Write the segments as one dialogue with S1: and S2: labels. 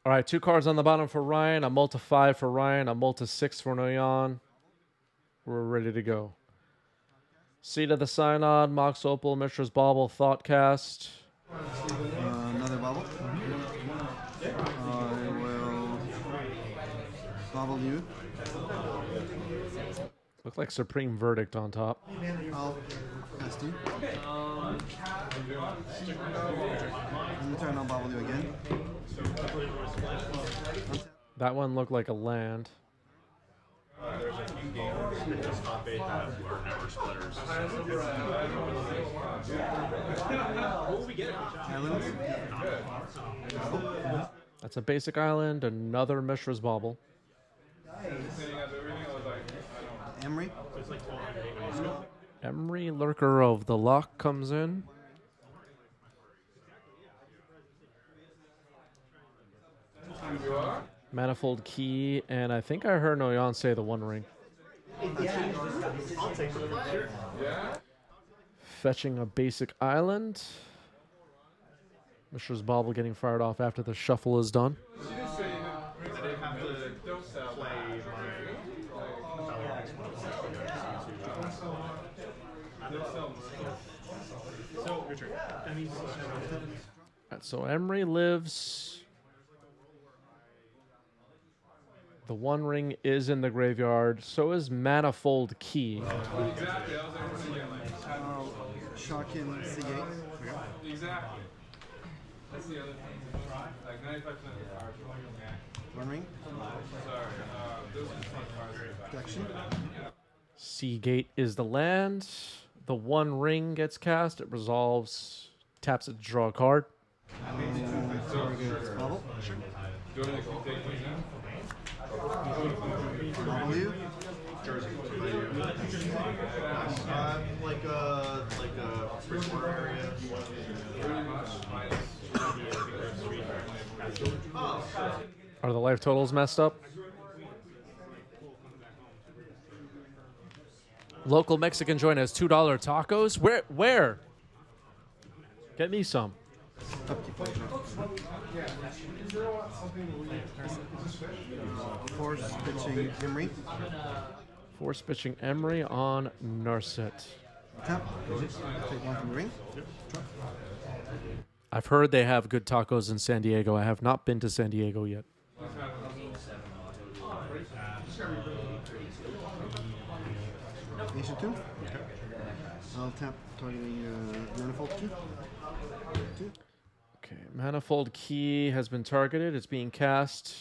S1: All right, 2 cards on the bottom for Ryan. A Multi 5 for Ryan. A Multi 6 for Noyan. We're ready to go. Seed of the Synod, Mox Opal, Mishra's Bauble, Thoughtcast.
S2: Another bubble. I will bubble you.
S1: Look like Supreme Verdict on top.
S2: I'll cast you. In return, I'll bubble you again.
S1: That one looked like a land.
S3: There's a few games that just top 8 that were never splitters. What will we get?
S2: Islands.
S1: That's a basic island, another Mishra's Bauble.
S2: Emery.
S1: Emery, Lurker of the Loch comes in. Manifold Key, and I think I heard Noyan say the One Ring. Fetching a basic island. Mishra's Bauble getting fired off after the shuffle is done. Right, so Emery lives. The One Ring is in the graveyard. So is Manifold Key.
S2: Shock in C8.
S4: Exactly. That's the other thing. Like 95% of the cards are like,
S2: One ring.
S4: sorry, those are fun cards.
S2: Protection.
S1: Seagate is the land. The One Ring gets cast. It resolves. Taps it to draw a card.
S2: Target bubble.
S4: Do you want to take me now?
S2: Bubble you.
S3: Like a freshwater area.
S1: Are the life totals messed up? Local Mexican joint has $2 tacos. Where? Get me some.
S2: Force pitching Emery.
S1: Force pitching Emery on Narset.
S2: Tap. Take one from the ring.
S1: I've heard they have good tacos in San Diego. I have not been to San Diego yet.
S2: Ace of 2. I'll tap targeting Manifold Key. 2.
S1: Okay, Manifold Key has been targeted. It's being cast.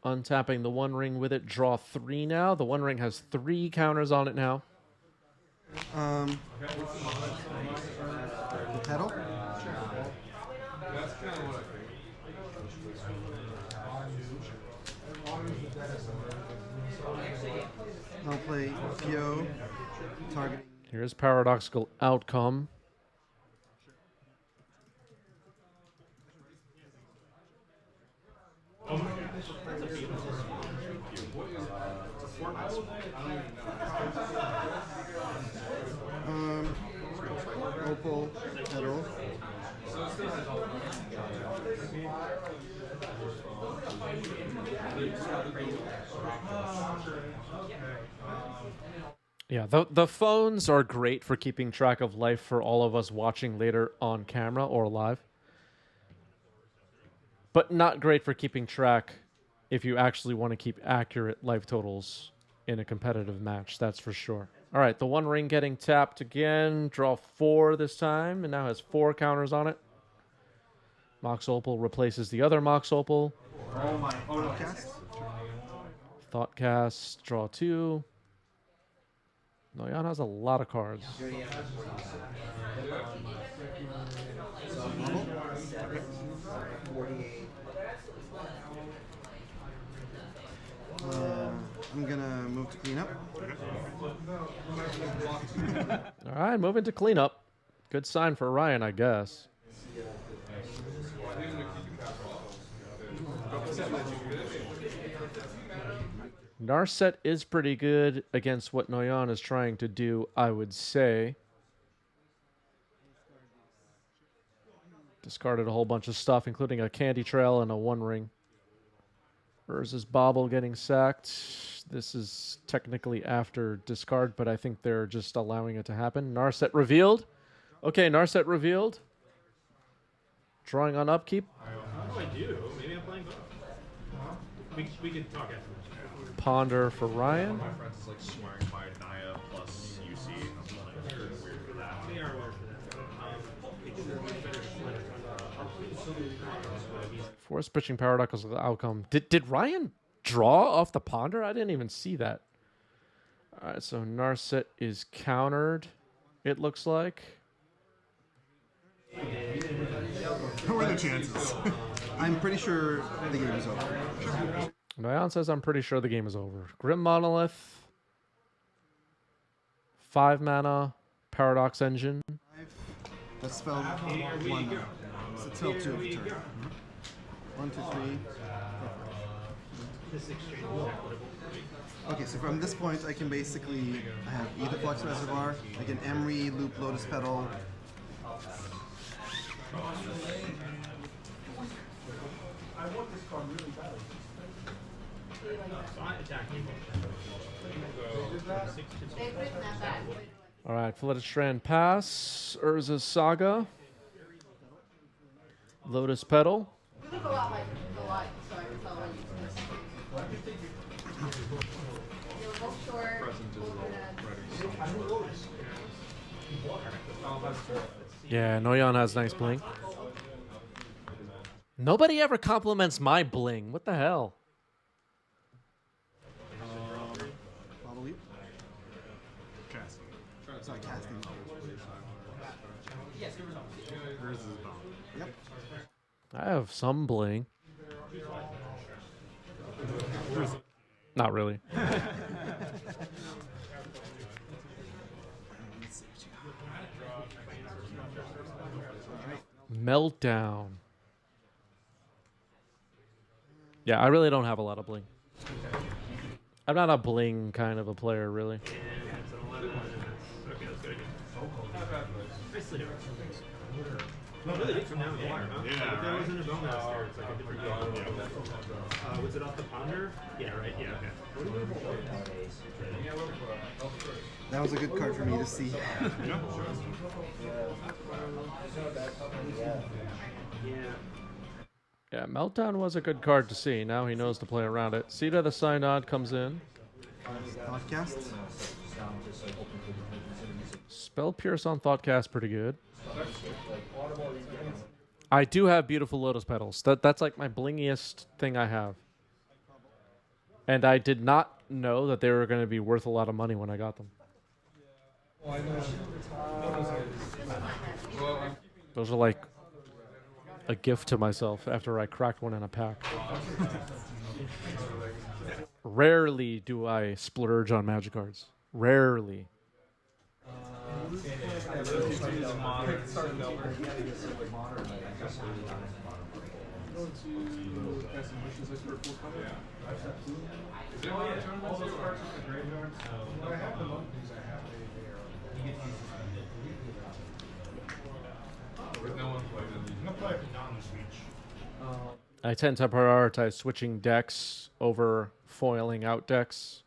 S1: Untapping the One Ring with it. Draw 3 now. The One Ring has 3 counters on it now.
S2: The pedal.
S4: That's kind of what
S2: I'll play Yo. Targeting.
S1: Here's Paradoxical Outcome.
S2: Opal pedal.
S1: Yeah, the phones are great for keeping track of life for all of us watching later on camera or live. But not great for keeping track if you actually want to keep accurate life totals in a competitive match, that's for sure. All right, the One Ring getting tapped again. Draw 4 this time, and now has 4 counters on it. Mox Opal replaces the other Mox Opal. Thoughtcast, draw 2. Noyan has a lot of cards.
S2: I'm gonna move to clean up.
S1: All right, moving to cleanup. Good sign for Ryan, I guess. Narset is pretty good against what Noyan is trying to do, I would say. Discarded a whole bunch of stuff, including a candy trail and a one ring. Urza's Bobble getting sacked. This is technically after discard, but I think they're just allowing it to happen. Narset revealed. Okay, Narset revealed. Drawing on upkeep.
S3: What do I do? Maybe I'm playing both. We can talk afterwards.
S1: Ponder for Ryan.
S3: My friends is like swearing by Naya plus UC. I'm like, you're weird for that. We are weird for that.
S1: Force pitching Paradoxical outcome. Did Ryan draw off the Ponder? I didn't even see that. All right, so Narset is countered, it looks like.
S2: What are the chances? I'm pretty sure the game is over.
S1: Nyan says, I'm pretty sure the game is over. Grim Monolith. 5 mana. Paradox Engine.
S2: That's spelled 1 now. So it's spelled 2 of the turn. 1, 2, 3. Okay, so from this point, I can basically have either Flux Reservoir, I can Emery, Loop, Lotus Petal.
S5: I want this card really badly.
S1: All right, Flooded Strand pass. Urza's Saga. Lotus Petal.
S6: We look a lot like so I can tell when you're both short.
S1: Yeah, Noyan has nice bling. Nobody ever compliments my bling. What the hell?
S2: Bobble Leap.
S3: Casting.
S2: Sorry, casting.
S3: Hers is bomb.
S2: Yep.
S1: I have some bling. Not really. Meltdown. Yeah, I really don't have a lot of bling. I'm not a bling kind of a player, really.
S3: Really, from now on, huh?
S4: Yeah,
S3: If there
S4: right.
S3: wasn't a bone master, it's like a different game. Was it off the Ponder? Yeah, right. Yeah, okay.
S2: That was a good card for me to see.
S1: Yeah, Meltdown was a good card to see. Now he knows to play around it. Sita the Synod comes in.
S2: Thoughtcast.
S1: Spell Pierce on Thoughtcast, pretty good. I do have beautiful Lotus Petals. That's like my blingiest thing I have. And I did not know that they were going to be worth a lot of money when I got them. Those are like a gift to myself after I cracked one in a pack. Rarely do I splurge on magic cards. Rarely. I tend to prioritize switching decks over foiling out decks.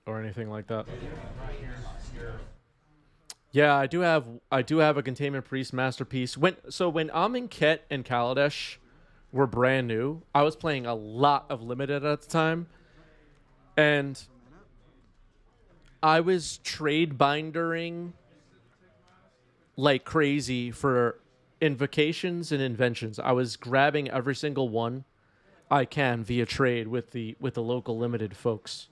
S1: Or anything like that. Yeah, I do have a Containment Priest masterpiece. When Amonkhet and Kaladesh were brand new, I was playing a lot of limited at the time. And I was trade bindering like crazy for invocations and inventions. I was grabbing every single one I can via trade with the local limited folks.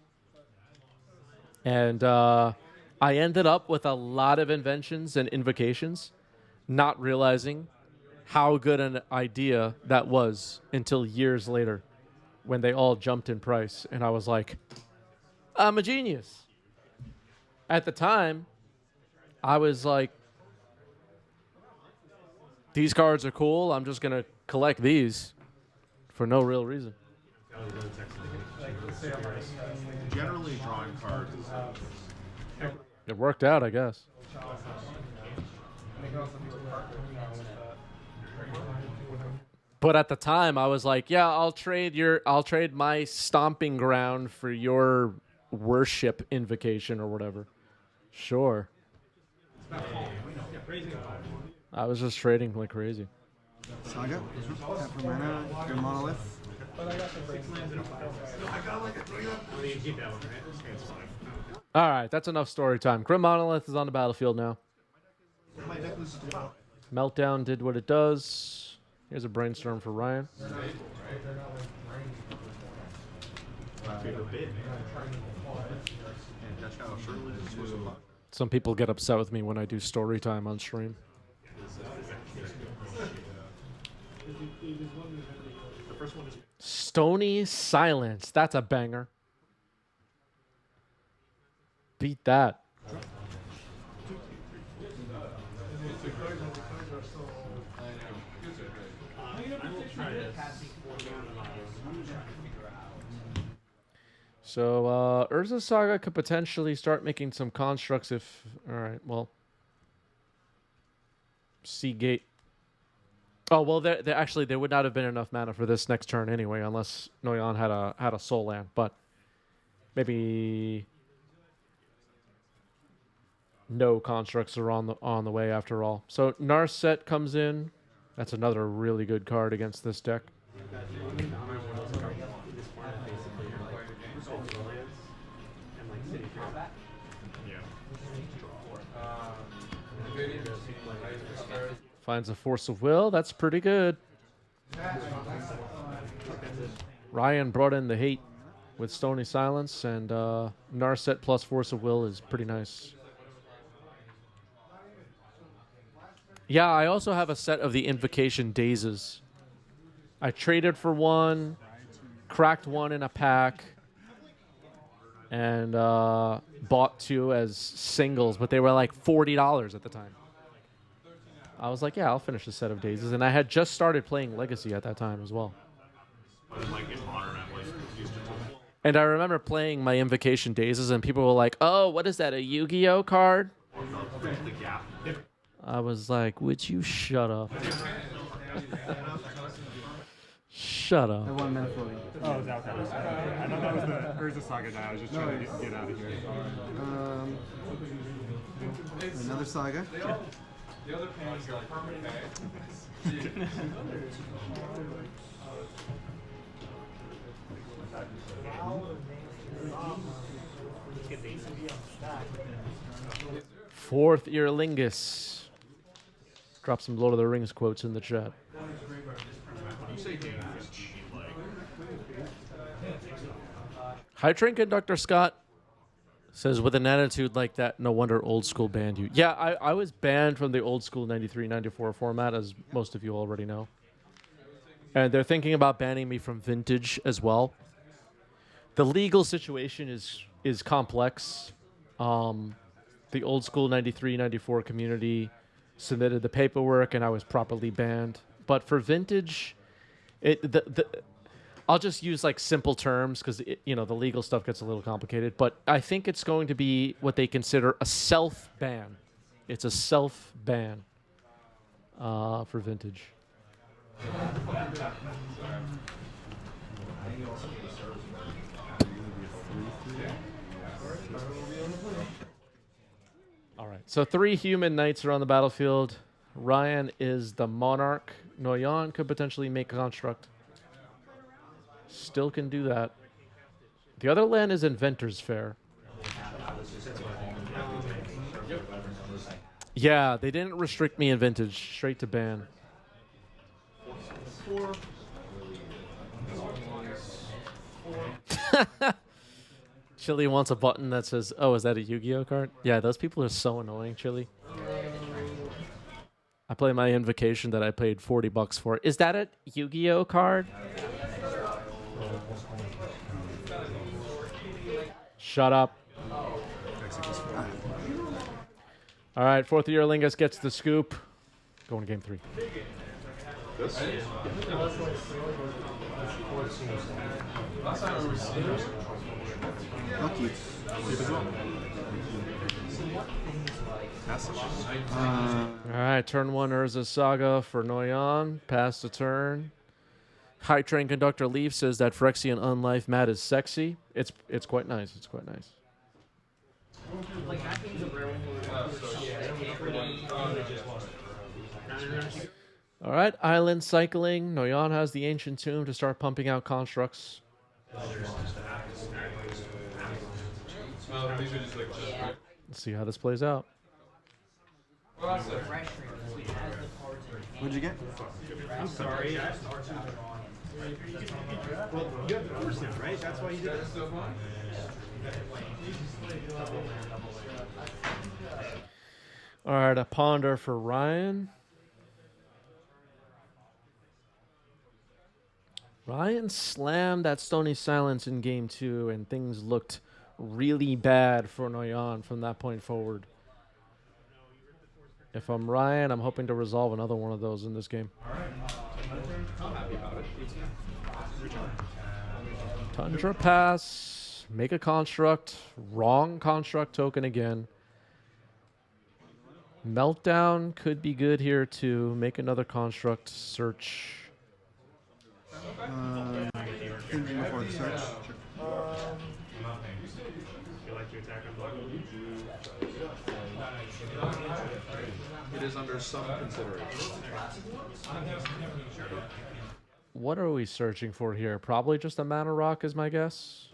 S1: And I ended up with a lot of inventions and invocations, not realizing how good an idea that was until years later when they all jumped in price. And I was like, I'm a genius. At the time, I was like, these cards are cool. I'm just going to collect these for no real reason.
S7: Generally, drawing cards is
S1: It worked out, I guess. But at the time, I was like, "Yeah, I'll trade my stomping ground for your worship invocation or whatever." Sure. I was just trading like crazy.
S2: Saga. Tap for mana. Your monolith.
S1: All right, that's enough story time. Grim Monolith is on the battlefield now. Meltdown did what it does. Here's a brainstorm for Ryan. Some people get upset with me when I do story time on stream. Stony Silence. That's a banger. Beat that. So, Urza Saga could potentially start making some constructs if... Alright, well... Seagate. Oh, well, there would not have been enough mana for this next turn anyway, unless Noyan had a soul land, but... Maybe... No constructs are on the way after all. So, Narset comes in. That's another really good card against this deck. Finds a Force of Will. That's pretty good. Ryan brought in the hate with Stony Silence, and Narset plus Force of Will is pretty nice. Yeah, I also have a set of the Invocation Dazes. I traded for one, cracked one in a pack, and bought two as singles, but they were like $40 at the time. I was like, yeah, I'll finish a set of Dazes, and I had just started playing Legacy at that time as well. And I remember playing my Invocation Dazes, and people were like, oh, what is that, a Yu-Gi-Oh card? I was like, would you shut up? Shut up.
S2: I want mana for you.
S3: Oh, is that what that was? I know that was the Urza Saga die. I was just trying to get out of here.
S2: Another Saga.
S4: The other pants are permanent bag.
S1: Fourth Earlingus. Drop some Lord of the Rings quotes in the chat. High Trinket Dr. Scott says, with an attitude like that, no wonder old school banned you. Yeah, I was banned from the old school 93, 94 format, as most of you already know. And they're thinking about banning me from Vintage as well. The legal situation is complex. The old school 93, 94 community submitted the paperwork, and I was properly banned. But for Vintage, I'll just use like simple terms because the legal stuff gets a little complicated. But I think it's going to be what they consider a self-ban. It's a self-ban for Vintage. All right, so 3 human knights are on the battlefield. Ryan is the monarch. Noyan could potentially make a construct. Still can do that. The other land is Inventor's Fair. Yeah, they didn't restrict me in Vintage. Straight to ban. Chili wants a button that says, oh, is that a Yu-Gi-Oh card? Yeah, those people are so annoying, Chili. I play my Invocation that I paid $40 for. Is that a Yu-Gi-Oh card? Shut up. All right, fourth year Lingus gets the scoop. Going to game 3.
S7: This?
S4: Last time we were seeing
S2: Lucky.
S7: Keep as well. Pass it.
S1: All right, turn 1 Urza Saga for Noyan. Pass the turn. High Train Conductor Leaf says that Phyrexian Unlife Mat is sexy. It's quite nice. It's quite nice. All right, Island Cycling. Noyan has the Ancient Tomb to start pumping out constructs.
S4: Well, these are just like
S1: Let's see how this plays out.
S4: well, that's it.
S2: What'd you get?
S3: I'm sorry. Well, you have the first one, right? That's why you did it.
S4: Still fine.
S1: All right, a Ponder for Ryan. Ryan slammed that Stony Silence in game 2, and things looked really bad for Noyan from that point forward. If I'm Ryan, I'm hoping to resolve another one of those in this game. Tundra pass, make a construct, wrong construct token again. Meltdown could be good here too. Make another construct, search.
S2: Thinking before the search.
S3: You like to attack on block?
S7: It is under some consideration.
S1: What are we searching for here? Probably just a mana rock is my guess.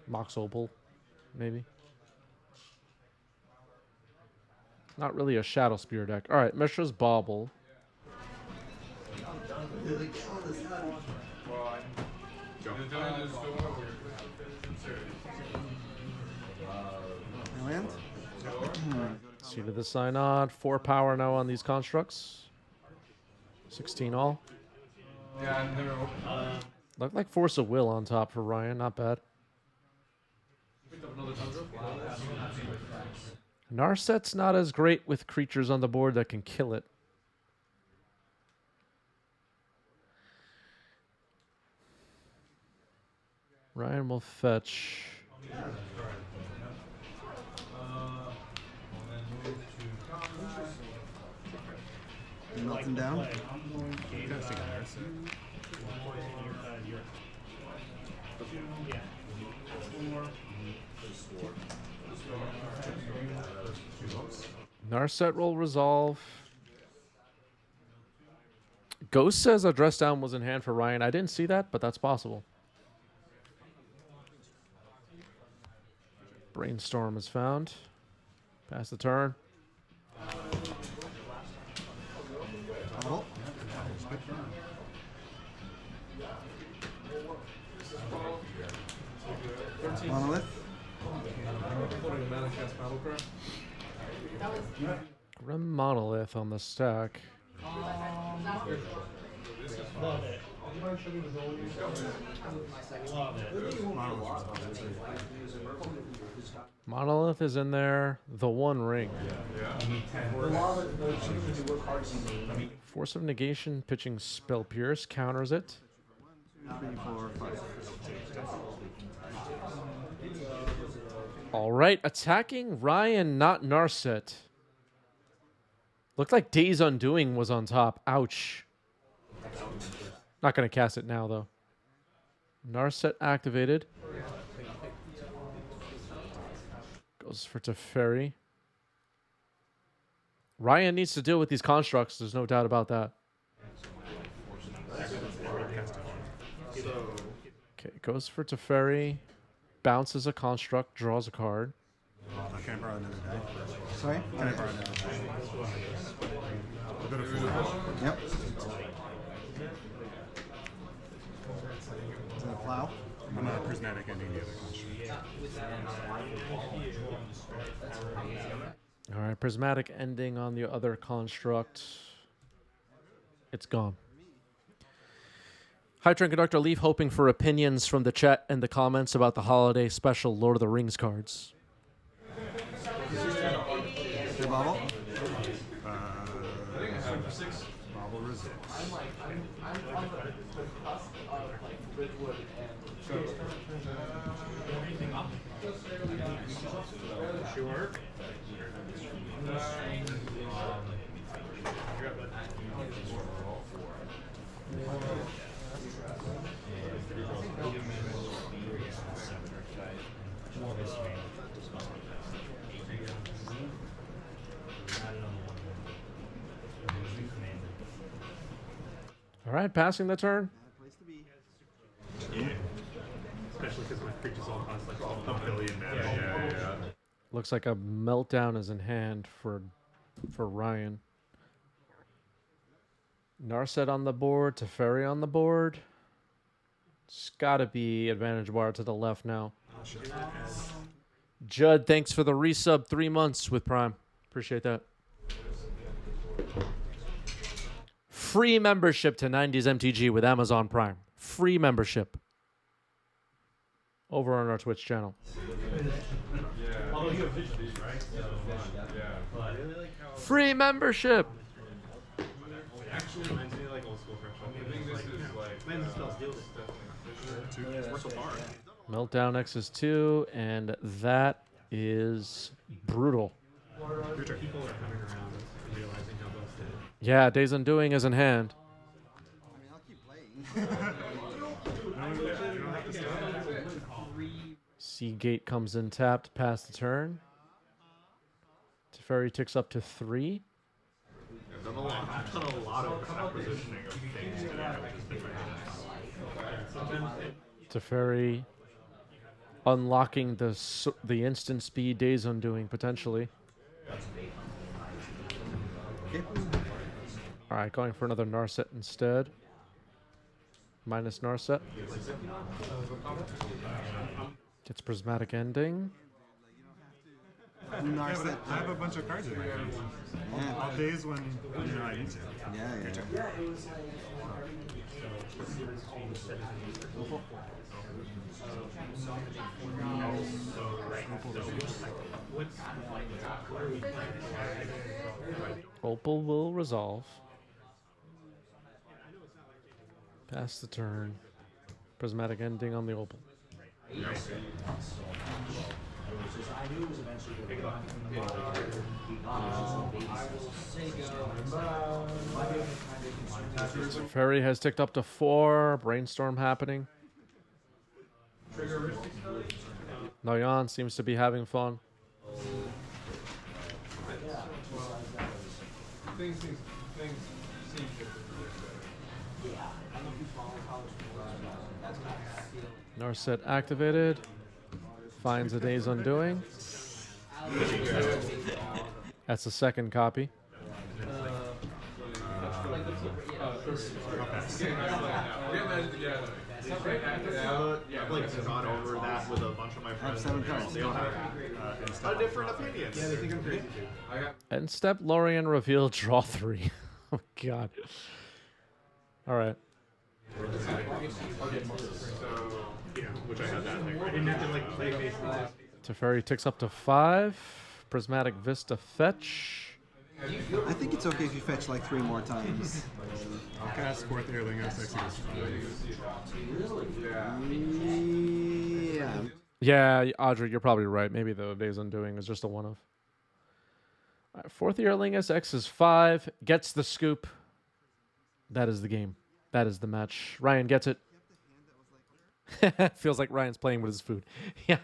S1: Mox Opal, maybe. Not really a Shadow Spear deck. All right, Mishra's Bauble.
S2: Land?
S1: See to the Synod. 4 power now on these constructs. 16 all.
S4: Yeah, I've never opened.
S1: Look like Force of Will on top for Ryan. Not bad.
S4: Picked up another Tundra.
S1: Narset's not as great with creatures on the board that can kill it. Ryan will fetch.
S2: Melting down.
S1: Narset will resolve. Ghost says a dress down was in hand for Ryan. I didn't see that, but that's possible. Brainstorm is found. Pass the turn.
S2: Oh. Monolith.
S1: Grim Monolith on the stack. Monolith is in there. The One Ring. Force of Negation, pitching Spell Pierce, counters it.
S2: 3, 4, 5.
S1: All right, attacking Ryan, not Narset. Looked like Days Undoing was on top. Ouch. Not going to cast it now, though. Narset activated. Goes for Teferi. Ryan needs to deal with these constructs. There's no doubt about that. Okay, goes for Teferi. Bounces a construct. Draws a card.
S7: Can I borrow another die?
S2: Sorry?
S7: Can I borrow another die? A bit of four.
S2: Yep. Is that a plow?
S7: I'm a prismatic ending the other construct.
S1: All right, prismatic ending on the other construct. It's gone. High Train Conductor Leaf hoping for opinions from the chat and the comments about the holiday special Lord of the Rings cards.
S2: Your bobble?
S7: Bobble
S3: Sure.
S1: All right, passing the turn.
S2: Bad place to be.
S3: Yeah. Especially because my creatures all cost like a billion mana.
S7: Yeah.
S1: Looks like a meltdown is in hand for Ryan. Narset on the board, Teferi on the board. It's got to be advantage bar to the left now. Judd, thanks for the resub. 3 months with Prime. Appreciate that. Free membership to 90s MTG with Amazon Prime. Free membership. Over on our Twitch channel.
S3: Although you have visuals, right? So,
S1: Free membership.
S3: actually reminds me of like old school French.
S7: I think this is like
S3: Man, this spells deal.
S7: it's so far.
S1: Meltdown X is 2, and that is brutal.
S3: People are coming around and realizing how both did.
S1: Yeah, Days Undoing is in hand.
S2: I mean, I'll keep playing.
S1: Seagate comes in tapped, past the turn. Teferi ticks up to 3.
S7: I've done a lot of acquisitioning of things today.
S1: Teferi unlocking the instant speed Days Undoing potentially.
S2: Okay.
S1: All right, going for another Narset instead. Minus Narset. Gets Prismatic Ending.
S2: Narset.
S8: I have a bunch of cards in my hands.
S2: Yeah.
S8: On days when I need to.
S2: Yeah.
S1: Opal will resolve. Pass the turn. Prismatic Ending on the Opal. Ferry has ticked up to 4. Brainstorm happening. Noyan seems to be having fun.
S4: Things seem different.
S1: Narset activated. Finds a Days Undoing. That's the second copy.
S7: I've like gone over that with a bunch of my friends.
S2: 7 cards.
S7: They all have different opinions.
S3: Yeah, they think I'm crazy too.
S1: End step, Lorien reveal, draw 3. Oh, God. All right.
S7: Yeah, which I had that thing.
S3: I didn't have to like play basically.
S1: Teferi ticks up to 5. Prismatic Vista fetch.
S2: I think it's okay if you fetch like 3 more times.
S8: I'll cast Fourth Earling as X equals 5.
S2: Yeah.
S1: Yeah, Audrey, you're probably right. Maybe the Days Undoing is just a one of. All right, fourth year Lingus X is 5. Gets the scoop. That is the game. That is the match. Ryan gets it. Feels like Ryan's playing with his food. Yeah.